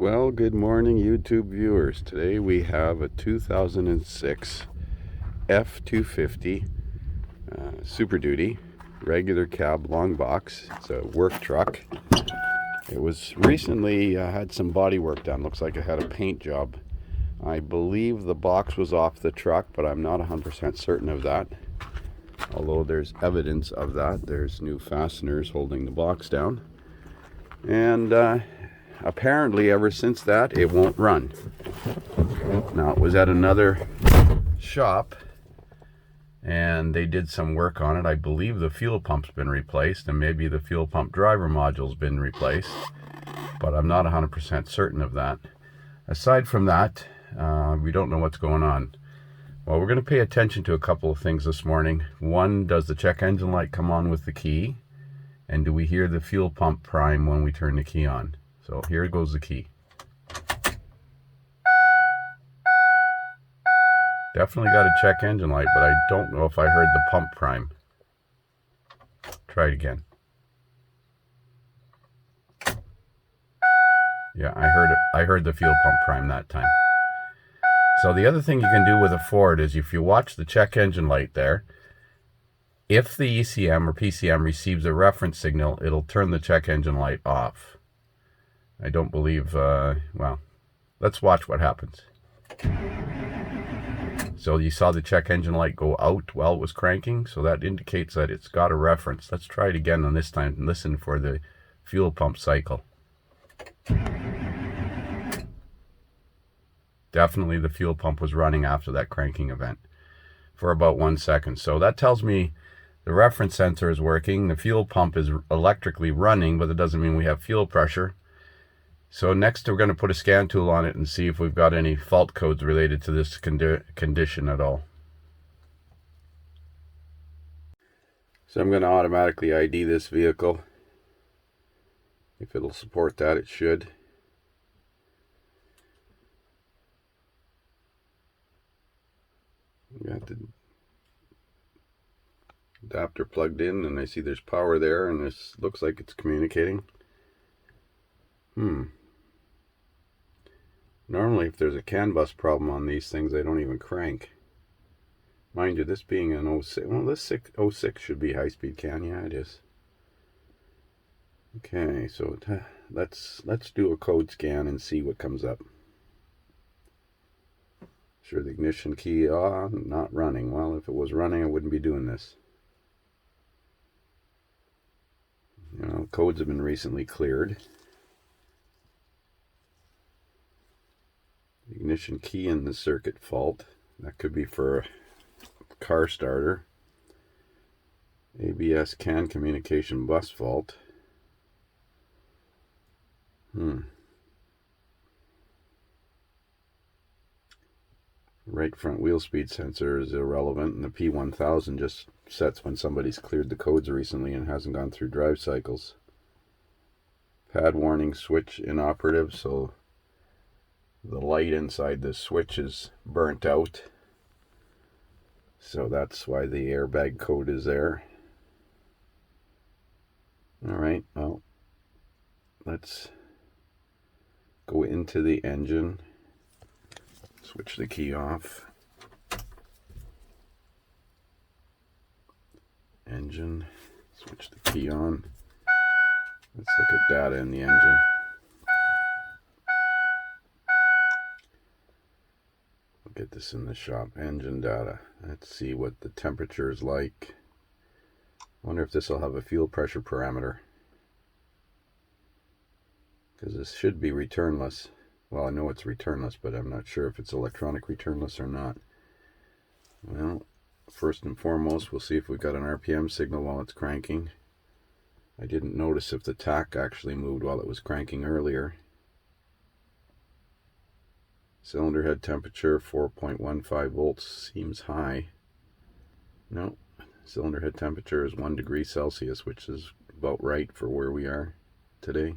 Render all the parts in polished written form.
Well, good morning, YouTube viewers. Today we have a 2006 F250 Super Duty regular cab long box. It's a work truck. It was recently had some body work done. Looks like it had a paint job. I believe the box was off the truck, but I'm not 100% certain of that. Although there's evidence of that. There's new fasteners holding the box down. And apparently ever since that it won't run. Now it was at another shop and they did some work on it. I believe the fuel pump's been replaced and maybe the fuel pump driver module's been replaced, but I'm not 100% certain of that. Aside from that, we don't know what's going on. Well, we're going to pay attention to a couple of things this morning. One, does the check engine light come on with the key? And do we hear the fuel pump prime when we turn the key on? So here goes the key. Definitely got a check engine light, but I don't know if I heard the pump prime. Try it again. Yeah, I heard the fuel pump prime that time. So the other thing you can do with a Ford is if you watch the check engine light there, if the ECM or PCM receives a reference signal, it'll turn the check engine light off. I don't believe, well, let's watch what happens. So you saw the check engine light go out while it was cranking, so that indicates that it's got a reference. Let's try it again on this time and listen for the fuel pump cycle. Definitely the fuel pump was running after that cranking event for about 1 second. So that tells me the reference sensor is working. The fuel pump is electrically running, but it doesn't mean we have fuel pressure. So next we're going to put a scan tool on it and see if we've got any fault codes related to this condition at all. So I'm going to automatically ID this vehicle. If it'll support that, it should. Got the adapter plugged in and I see there's power there and this looks like it's communicating. Normally if there's a CAN bus problem on these things, they don't even crank. Mind you, this being an 06, well, this 06 should be high-speed CAN. Yeah, it is. Okay, so let's do a code scan and see what comes up. Sure, the ignition key on, not running. Well, if it was running, I wouldn't be doing this. You know, codes have been recently cleared. Ignition key in the circuit fault. That could be for a car starter. ABS CAN communication bus fault. Right front wheel speed sensor is irrelevant, and the P1000 just sets when somebody's cleared the codes recently and hasn't gone through drive cycles. Pad warning switch inoperative, so the light inside the switch is burnt out. So that's why the airbag code is there. Alright, well, let's go into the engine. Switch the key off. Engine. Switch the key on. Let's look at data in the engine. We'll get this in the shop. Engine data. Let's see what the temperature is like. Wonder if this will have a fuel pressure parameter. Because this should be returnless. Well, I know it's returnless, but I'm not sure if it's electronic returnless or not. Well, first and foremost, we'll see if we've got an RPM signal while it's cranking. I didn't notice if the tach actually moved while it was cranking earlier. Cylinder head temperature, 4.15 volts, seems high. No, cylinder head temperature is 1 degree Celsius, which is about right for where we are today.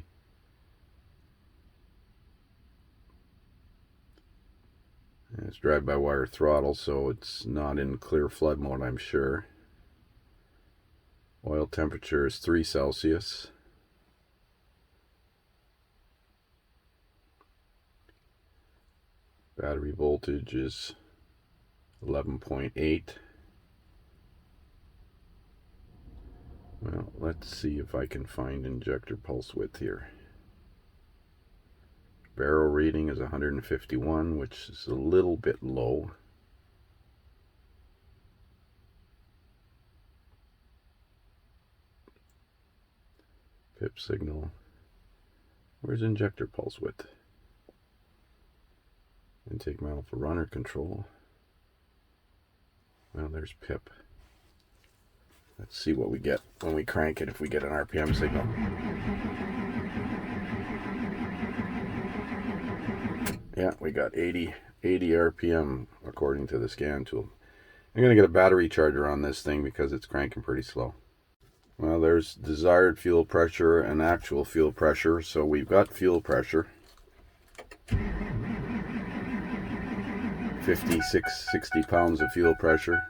It's drive-by-wire throttle, so it's not in clear flood mode, I'm sure. Oil temperature is 3 Celsius. Battery voltage is 11.8. Well, let's see if I can find injector pulse width here. Barrel reading is 151, which is a little bit low. Pip signal. Where's injector pulse width? Intake manifold for runner control. Well, there's pip. Let's see what we get when we crank it, if we get an RPM signal. Yeah, we got 80 RPM according to the scan tool. I'm going to get a battery charger on this thing because it's cranking pretty slow. Well, there's desired fuel pressure and actual fuel pressure. So we've got fuel pressure. 60 pounds of fuel pressure.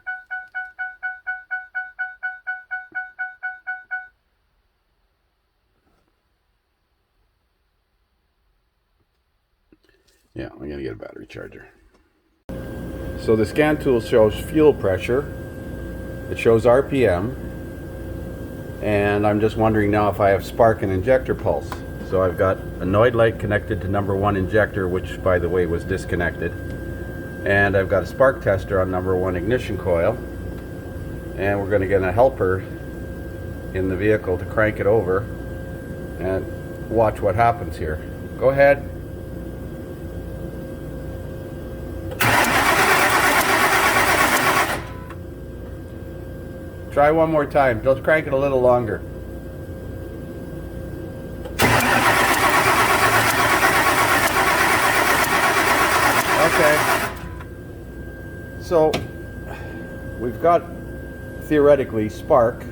Yeah, I'm going to get a battery charger. So the scan tool shows fuel pressure. It shows RPM. And I'm just wondering now if I have spark and injector pulse. So I've got a Noid light connected to number 1 injector, which by the way was disconnected. And I've got a spark tester on number 1 ignition coil. And we're going to get a helper in the vehicle to crank it over and watch what happens here. Go ahead. Try one more time. Just crank it a little longer. Okay. So we've got theoretically spark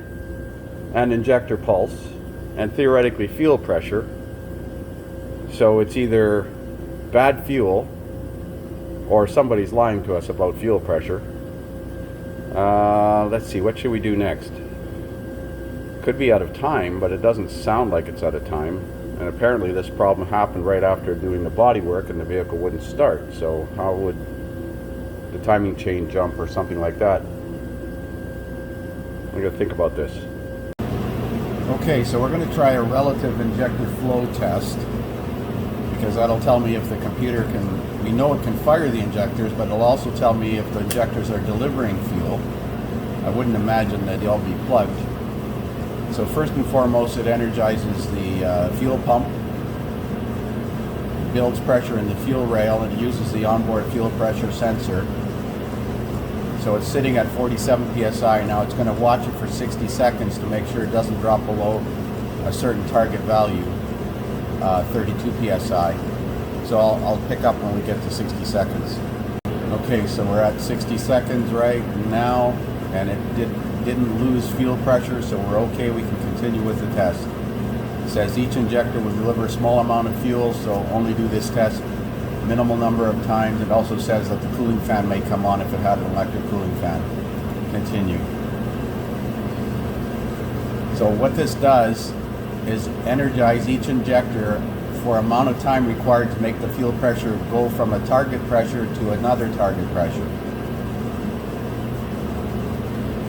and injector pulse and theoretically fuel pressure. So it's either bad fuel or somebody's lying to us about fuel pressure. Let's see, what should we do next? Could be out of time, but it doesn't sound like it's out of time. And apparently this problem happened right after doing the body work and the vehicle wouldn't start. So how would the timing chain jump or something like that? I'm going to think about this. Okay, so we're going to try a relative injector flow test, because that'll tell me if the computer can, we know it can fire the injectors, but it'll also tell me if the injectors are delivering fuel. I wouldn't imagine that they'll be plugged. So first and foremost, it energizes the fuel pump, builds pressure in the fuel rail, and it uses the onboard fuel pressure sensor. So it's sitting at 47 psi. Now it's going to watch it for 60 seconds to make sure it doesn't drop below a certain target value, 32 psi. So I'll pick up when we get to 60 seconds. Okay, so we're at 60 seconds right now, and it didn't lose fuel pressure, so we're okay. We can continue with the test. It says each injector will deliver a small amount of fuel, so only do this test minimal number of times. It also says that the cooling fan may come on if it had an electric cooling fan. Continue. So what this does is energize each injector for amount of time required to make the fuel pressure go from a target pressure to another target pressure.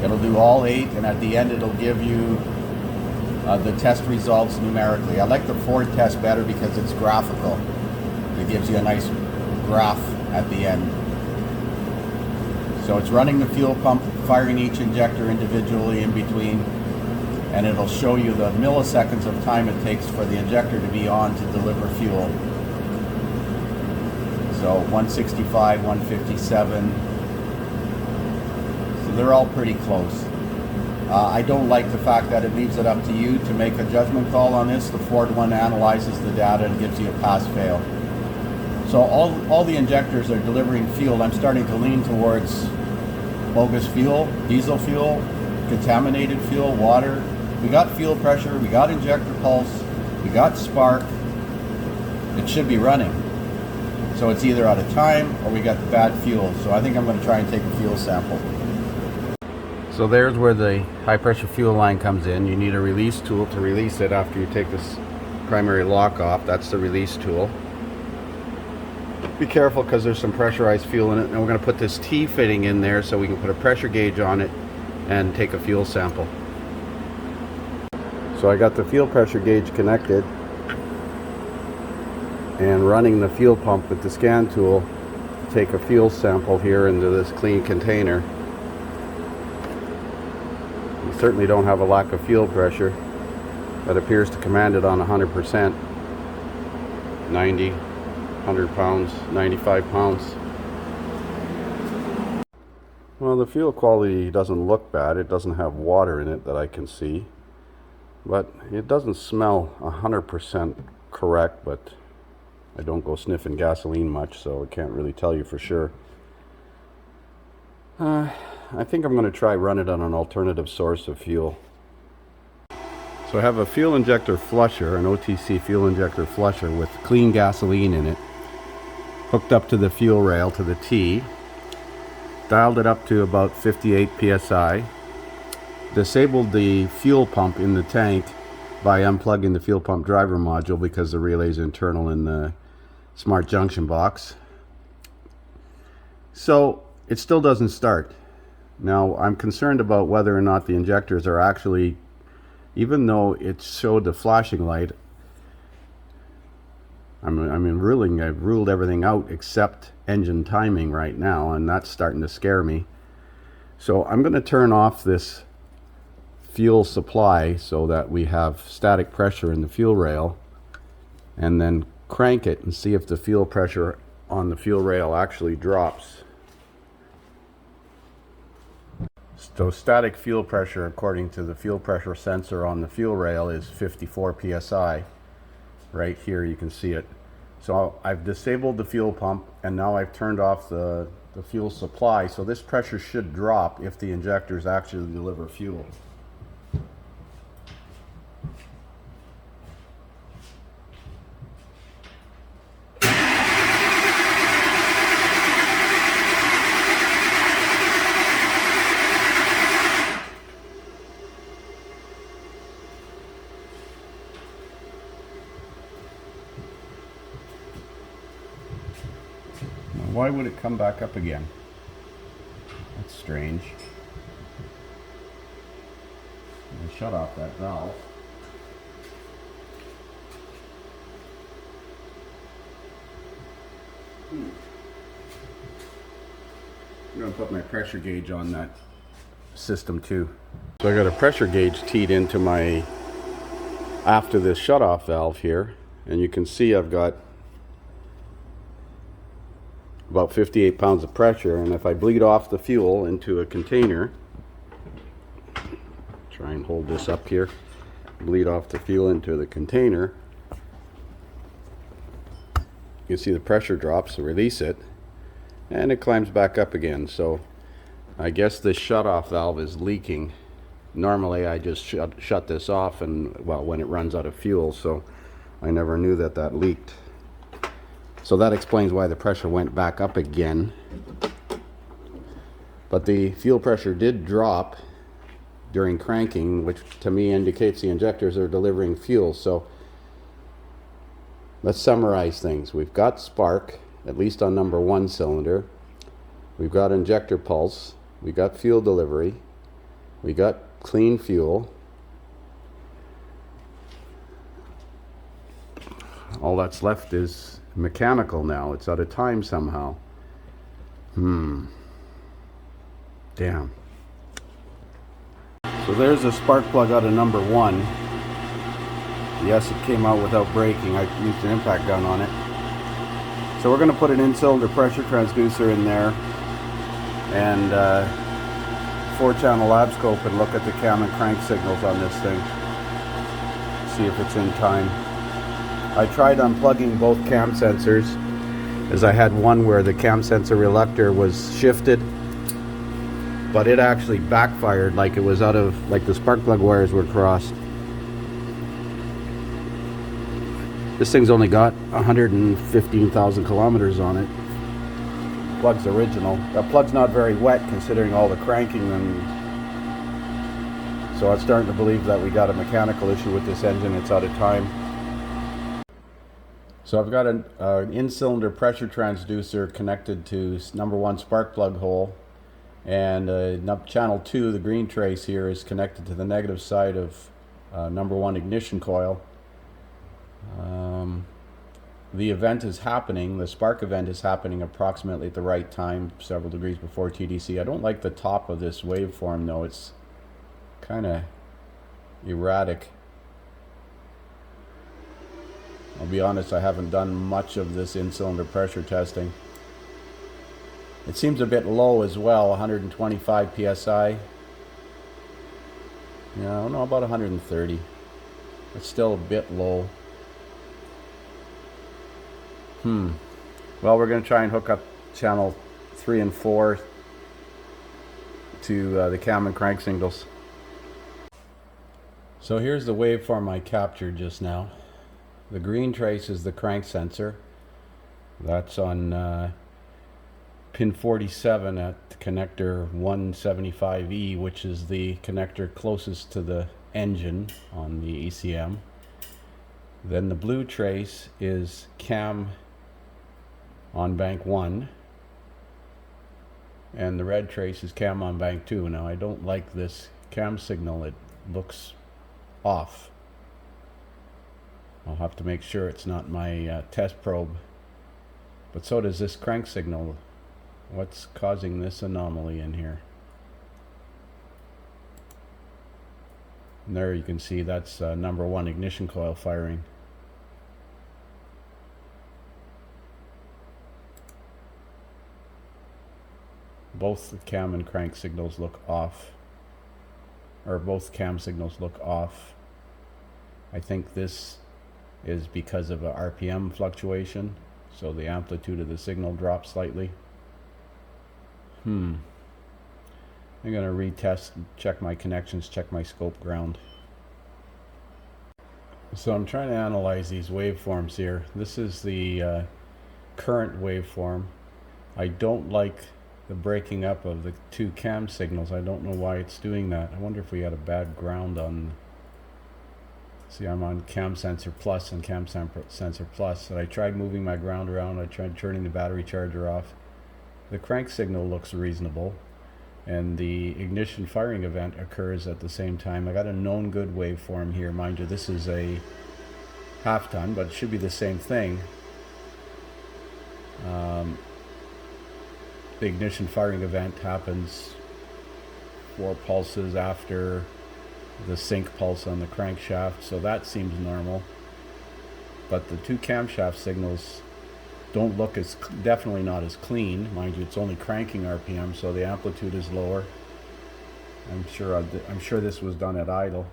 It'll do all 8, and at the end it'll give you the test results numerically. I like the Ford test better because it's graphical. It gives you a nice graph at the end. So it's running the fuel pump, firing each injector individually in between, and it'll show you the milliseconds of time it takes for the injector to be on to deliver fuel. So 165, 157. So they're all pretty close. I don't like the fact that it leaves it up to you to make a judgment call on this. The Ford one analyzes the data and gives you a pass-fail. So all the injectors are delivering fuel. I'm starting to lean towards bogus fuel, diesel fuel, contaminated fuel, water. We got fuel pressure, we got injector pulse, we got spark. It should be running. So it's either out of time or we got bad fuel. So I think I'm going to try and take a fuel sample. So there's where the high pressure fuel line comes in. You need a release tool to release it after you take this primary lock off. That's the release tool. Be careful because there's some pressurized fuel in it, and we're going to put this T fitting in there so we can put a pressure gauge on it and take a fuel sample. So I got the fuel pressure gauge connected and running the fuel pump with the scan tool to take a fuel sample here into this clean container. We certainly don't have a lack of fuel pressure. That appears to command it on 100%. 90, 100 pounds, 95 pounds. Well, the fuel quality doesn't look bad. It doesn't have water in it that I can see. But it doesn't smell 100% correct, but I don't go sniffing gasoline much, so I can't really tell you for sure. I think I'm going to try run it on an alternative source of fuel. So I have a fuel injector flusher, an OTC fuel injector flusher with clean gasoline in it, hooked up to the fuel rail, to the T, dialed it up to about 58 psi, disabled the fuel pump in the tank by unplugging the fuel pump driver module because the relay is internal in the smart junction box. So it still doesn't start. Now I'm concerned about whether or not the injectors are actually, even though it showed the flashing light, I've ruled everything out except engine timing right now, and that's starting to scare me. So I'm going to turn off this fuel supply so that we have static pressure in the fuel rail, and then crank it and see if the fuel pressure on the fuel rail actually drops. So static fuel pressure, according to the fuel pressure sensor on the fuel rail, is 54 psi. Right here you can see it. So I've disabled the fuel pump, and now I've turned off the fuel supply, so this pressure should drop if the injectors actually deliver fuel. Why would it come back up again? That's strange. I shut off that valve. I'm going to put my pressure gauge on that system too. So I got a pressure gauge teed into my, after this shutoff valve here, and you can see I've got about 58 pounds of pressure, and if I bleed off the fuel into a container, try and hold this up here, bleed off the fuel into the container, you can see the pressure drops, so release it, and it climbs back up again. So I guess this shutoff valve is leaking. Normally I just shut this off, and well, when it runs out of fuel, so I never knew that that leaked. So that explains why the pressure went back up again. But the fuel pressure did drop during cranking, which to me indicates the injectors are delivering fuel. So let's summarize things. We've got spark, at least on number 1 cylinder. We've got injector pulse. We got fuel delivery. We got clean fuel. All that's left is mechanical now. It's out of time somehow. Damn. So there's a spark plug out of number 1. Yes, it came out without breaking. I used an impact gun on it. So we're going to put an in-cylinder pressure transducer in there and 4-channel lab scope and look at the cam and crank signals on this thing. See if it's in time. I tried unplugging both cam sensors, as I had one where the cam sensor reluctor was shifted, but it actually backfired, like it was out of, like the spark plug wires were crossed. This thing's only got 115,000 kilometers on it. Plug's original. That plug's not very wet considering all the cranking, and so I'm starting to believe that we got a mechanical issue with this engine. It's out of time. So I've got an in-cylinder pressure transducer connected to #1 spark plug hole, and channel 2, the green trace here, is connected to the negative side of #1 ignition coil. The event is happening, the spark event is happening approximately at the right time, several degrees before TDC. I don't like the top of this waveform though, it's kind of erratic. I'll be honest, I haven't done much of this in-cylinder pressure testing. It seems a bit low as well, 125 psi. Yeah, I don't know, about 130. It's still a bit low. Well, we're going to try and hook up channel 3 and 4 to the cam and crank signals. So here's the waveform I captured just now. The green trace is the crank sensor. That's on pin 47 at connector 175E, which is the connector closest to the engine on the ECM. Then the blue trace is cam on bank 1, and the red trace is cam on bank 2. Now I don't like this cam signal, it looks off. I'll have to make sure it's not my test probe, but so does this crank signal. What's causing this anomaly in here? And there you can see that's #1 ignition coil firing. Both the cam and crank signals look off, or both cam signals look off. I think this is because of a RPM fluctuation, so the amplitude of the signal drops slightly. I'm going to retest, check my connections, check my scope ground. So I'm trying to analyze these waveforms here. This is the current waveform. I don't like the breaking up of the two cam signals. I don't know why it's doing that. I wonder if we had a bad ground on. See, I'm on cam sensor plus and cam sensor plus, and I tried moving my ground around. I tried turning the battery charger off. The crank signal looks reasonable, and the ignition firing event occurs at the same time. I got a known good waveform here. Mind you, this is a half ton, but it should be the same thing. The ignition firing event happens 4 pulses after the sync pulse on the crankshaft, so that seems normal. But the two camshaft signals don't look as, definitely not as clean. Mind you, it's only cranking RPM, so the amplitude is lower. I'm sure this was done at idle.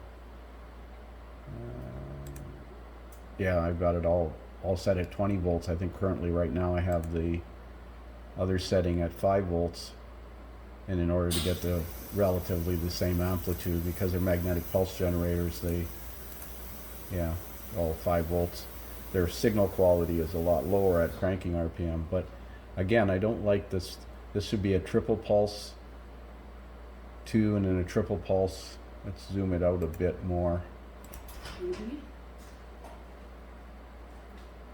Yeah, I've got it all set at 20 volts. I think currently right now I have the other setting at 5 volts, and in order to get the relatively the same amplitude, because they're magnetic pulse generators, all 5 volts, their signal quality is a lot lower at cranking RPM. But again, I don't like this. This should be a triple pulse 2 and then a triple pulse. Let's zoom it out a bit more.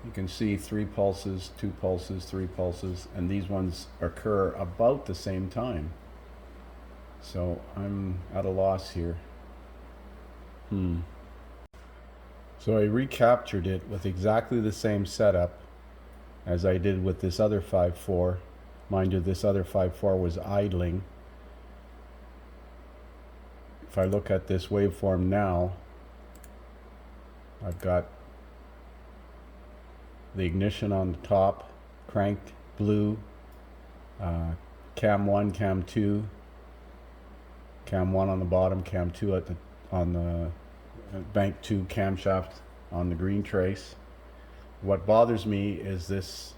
You can see 3 pulses, 2 pulses, 3 pulses, and these ones occur about the same time. So I'm at a loss here. So I recaptured it with exactly the same setup as I did with this other 5.4. Mind you, this other 5.4 was idling. If I look at this waveform now, I've got the ignition on the top, cranked blue, cam 1, cam 2, cam 1 on the bottom, cam 2 on the bank 2 camshaft on the green trace. What bothers me is this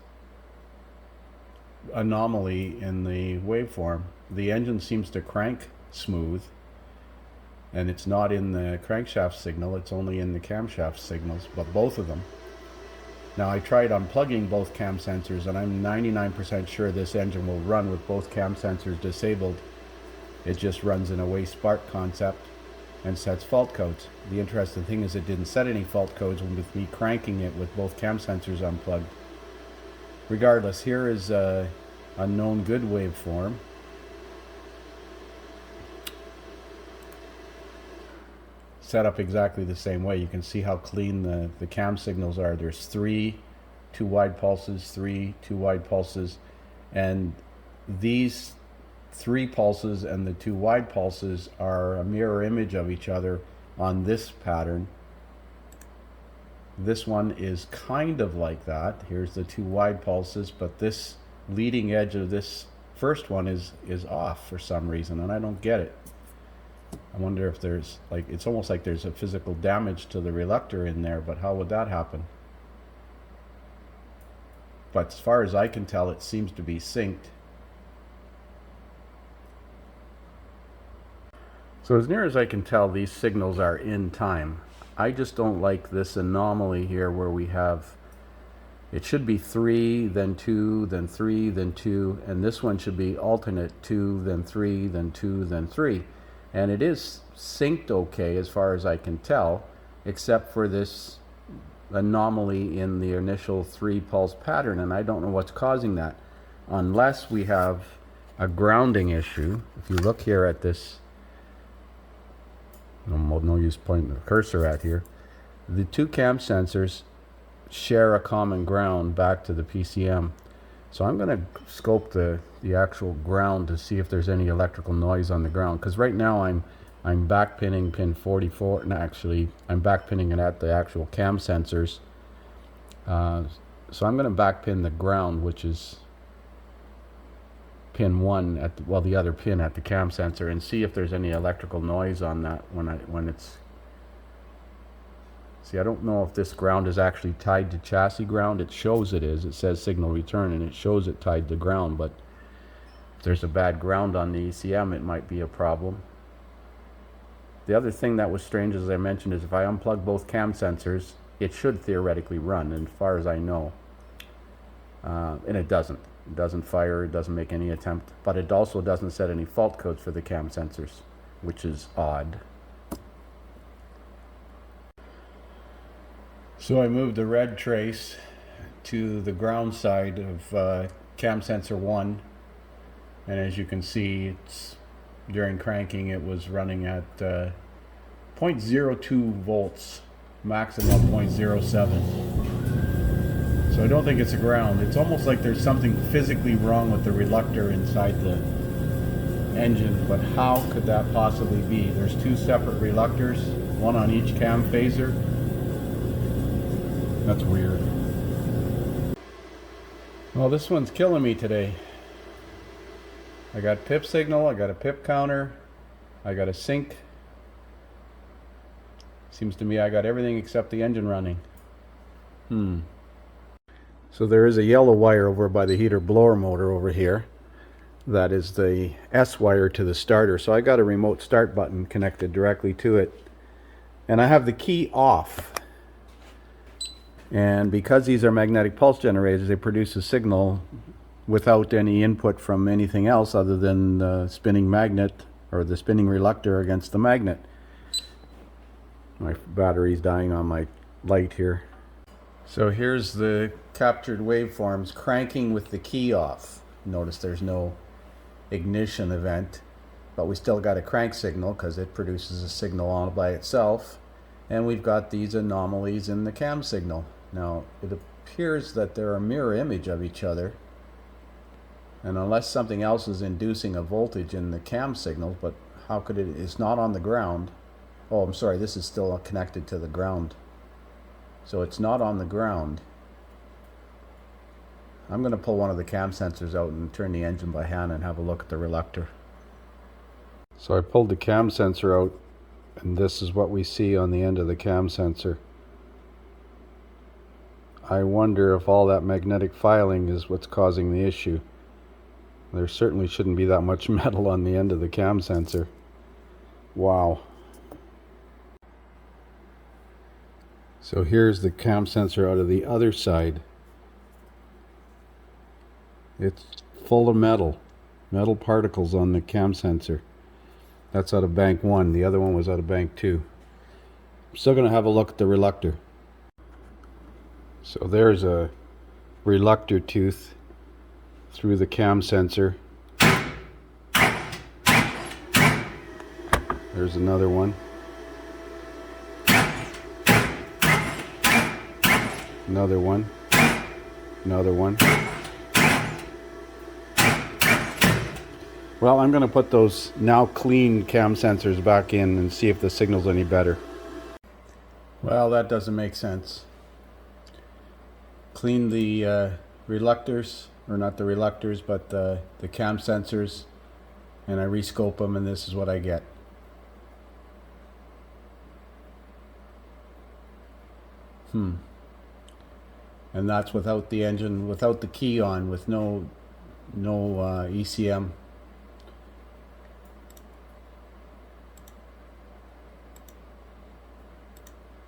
anomaly in the waveform. The engine seems to crank smooth, and it's not in the crankshaft signal, it's only in the camshaft signals, but both of them. Now I tried unplugging both cam sensors, and I'm 99% sure this engine will run with both cam sensors disabled. It just runs in a waste spark concept. and sets fault codes. The interesting thing is it didn't set any fault codes with me cranking it with both cam sensors unplugged. Regardless, here is a known good waveform. Set up exactly the same way. You can see how clean the cam signals are. There's 3 2 wide pulses, 3 2 wide pulses, and these 3 pulses and the 2 wide pulses are a mirror image of each other on this pattern. This one is kind of like that. Here's the 2 wide pulses, but this leading edge of this first one is off for some reason, and I don't get it. I wonder if there's, like, it's almost like there's a physical damage to the reluctor in there, but how would that happen? But as far as I can tell, it seems to be synced. So as near as I can tell, these signals are in time. I just don't like this anomaly here where we have, it should be 3, then 2, then 3, then 2, and this one should be alternate 2, then 3, then 2, then 3. And it is synced okay as far as I can tell, except for this anomaly in the initial 3 pulse pattern, and I don't know what's causing that, unless we have a grounding issue. If you look here at this, no use pointing the cursor at here, the 2 cam sensors share a common ground back to the PCM. So I'm going to scope the actual ground to see if there's any electrical noise on the ground, because right now I'm back pinning pin 44, and actually I'm back pinning it at the actual cam sensors. So I'm going to back pin the ground, which is pin 1 at the, well, the other pin at the cam sensor, and see if there's any electrical noise on that when it's. See, I don't know if this ground is actually tied to chassis ground. It shows it is. It says signal return, and it shows it tied to ground, but if there's a bad ground on the ECM, it might be a problem. The other thing that was strange, as I mentioned, is if I unplug both cam sensors, it should theoretically run, and as far as I know. And it doesn't. It doesn't fire, it doesn't make any attempt, but it also doesn't set any fault codes for the cam sensors, which is odd. So I moved the red trace to the ground side of cam sensor 1, and as you can see, it's, during cranking it was running at 0.02 volts, maximum 0.07. So I don't think it's a ground. It's almost like there's something physically wrong with the reluctor inside the engine, but how could that possibly be? There's 2 separate reluctors, one on each cam phaser. That's weird. Well, this one's killing me today. I got pip signal, I got a pip counter, I got a sync. Seems to me I got everything except the engine running. So there is a yellow wire over by the heater blower motor over here. That is the S wire to the starter. So I got a remote start button connected directly to it. And I have the key off. And because these are magnetic pulse generators, they produce a signal without any input from anything else other than the spinning magnet or the spinning reluctor against the magnet. My battery's dying on my light here. So here's the captured waveforms cranking with the key off. Notice there's no ignition event, but we still got a crank signal because it produces a signal all by itself. And we've got these anomalies in the cam signal. Now, it appears that they're a mirror image of each other. And unless something else is inducing a voltage in the cam signal, but how could it? It's not on the ground. Oh, I'm sorry, this is still connected to the ground. So it's not on the ground. I'm going to pull one of the cam sensors out and turn the engine by hand and have a look at the reluctor. So I pulled the cam sensor out, and this is what we see on the end of the cam sensor. I wonder if all that magnetic filing is what's causing the issue. There certainly shouldn't be that much metal on the end of the cam sensor. Wow. So here's the cam sensor out of the other side. It's full of metal particles on the cam sensor. That's out of bank 1. The other one was out of bank 2. I'm still going to have a look at the reluctor. So there's a reluctor tooth through the cam sensor. There's another one. Another one. Another one. Well, I'm going to put those now clean cam sensors back in and see if the signal's any better. Well, that doesn't make sense. Clean the reluctors, or not the reluctors, but the cam sensors, and I rescope them, and this is what I get. And that's without the engine, without the key on, with no ECM.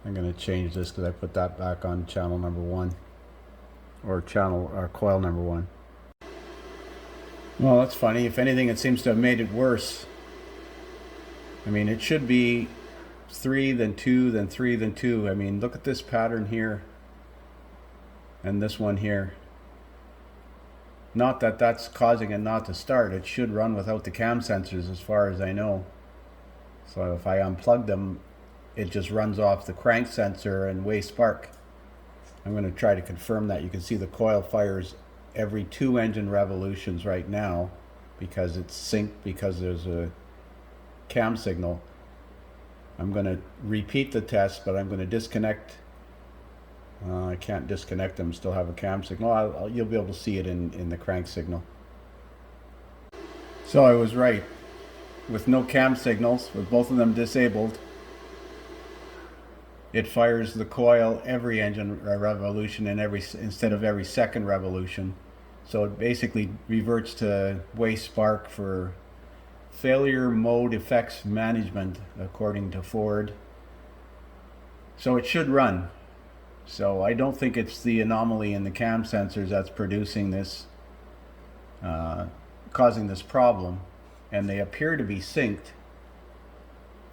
I'm going to change this because I put that back on channel number 1, or coil number 1. Well, that's funny. If anything, it seems to have made it worse. I mean, it should be 3, then 2, then 3, then 2. I mean, look at this pattern here and this one here. Not that that's causing it not to start. It should run without the cam sensors as far as I know. So if I unplug them, it just runs off the crank sensor and waste spark. I'm going to try to confirm that. You can see the coil fires every 2 engine revolutions right now because it's synced, because there's a cam signal. I'm going to repeat the test, but I'm going to disconnect. I can't disconnect them, still have a cam signal. You'll be able to see it in the crank signal. So I was right. With no cam signals, with both of them disabled, it fires the coil every engine revolution and instead of every second revolution. So it basically reverts to waste spark for failure mode effects management, according to Ford. So it should run. So I don't think it's the anomaly in the cam sensors that's producing this, causing this problem. And they appear to be synced.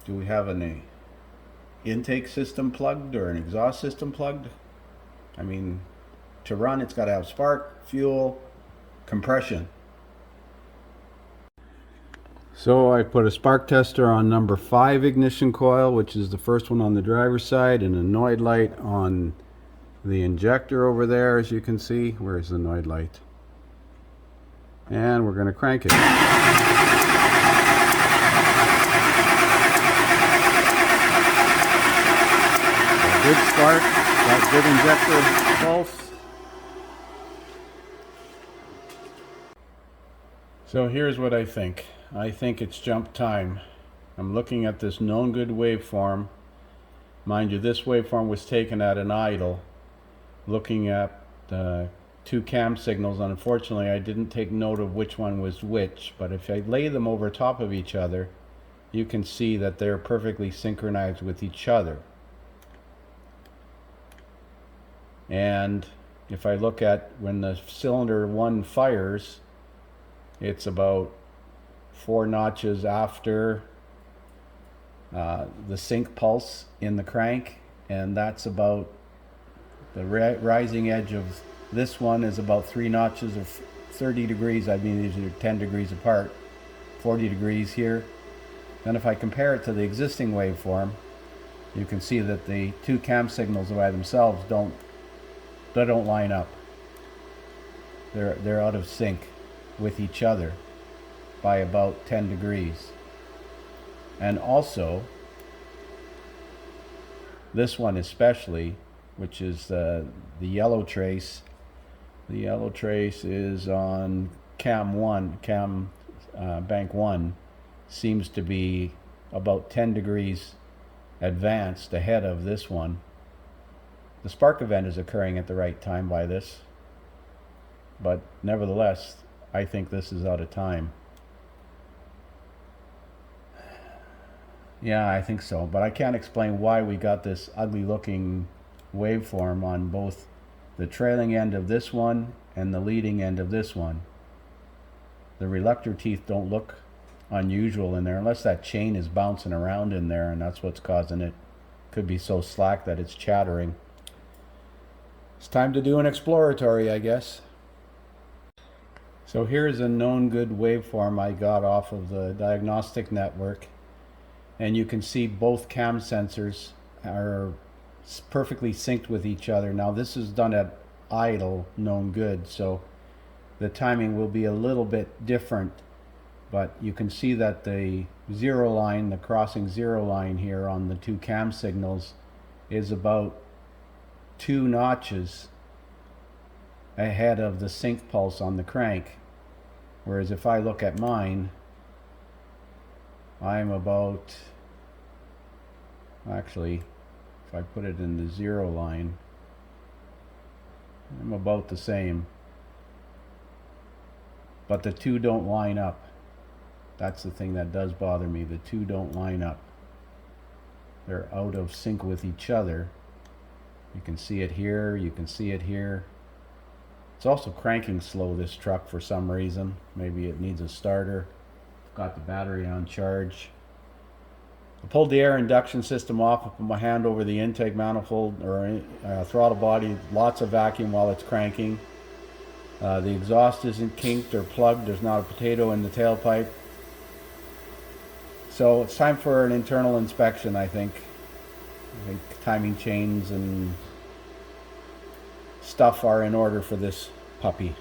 Do we have an intake system plugged or an exhaust system plugged? I mean, to run, it's got to have spark, fuel, compression. So I put a spark tester on number 5 ignition coil, which is the first one on the driver's side, and a Noid light on the injector over there, as you can see. Where's the Noid light? And we're going to crank it. Good spark, got good injector pulse. So here's what I think. I think it's jump time. I'm looking at this known good waveform. Mind you, this waveform was taken at an idle. Looking at the 2 cam signals, unfortunately I didn't take note of which one was which, but if I lay them over top of each other, you can see that they're perfectly synchronized with each other. And if I look at when the cylinder 1 fires, it's about 4 notches after the sync pulse in the crank, and that's about the rising edge of this one is about 3 notches of 30 degrees. I mean, these are 10 degrees apart, 40 degrees here. Then if I compare it to the existing waveform, you can see that the 2 cam signals by themselves don't line up. They're out of sync with each other by about 10 degrees. And also, this one especially, which is the yellow trace. The yellow trace is on cam bank 1, seems to be about 10 degrees advanced ahead of this one. The spark event is occurring at the right time by this, but nevertheless, I think this is out of time. Yeah, I think so, but I can't explain why we got this ugly looking waveform on both the trailing end of this one and the leading end of this one. The reluctor teeth don't look unusual in there, unless that chain is bouncing around in there and that's what's causing it. Could be so slack that it's chattering. It's time to do an exploratory, I guess. So here's a known good waveform I got off of the diagnostic network, and you can see both cam sensors are perfectly synced with each other. Now this is done at idle, known good, so the timing will be a little bit different, but you can see that the zero line, the crossing zero line here on the two cam signals, is about 2 notches ahead of the sync pulse on the crank. Whereas if I look at mine, I'm about, actually, if I put it in the zero line, I'm about the same. But the two don't line up. That's the thing that does bother me. The two don't line up. They're out of sync with each other. You can see it here, you can see it here. It's also cranking slow, this truck, for some reason. Maybe it needs a starter. Got the battery on charge. I pulled the air induction system off. I put my hand over the intake manifold or throttle body. Lots of vacuum while it's cranking. The exhaust isn't kinked or plugged. There's not a potato in the tailpipe. So it's time for an internal inspection, I think. Timing chains and stuff are in order for this puppy.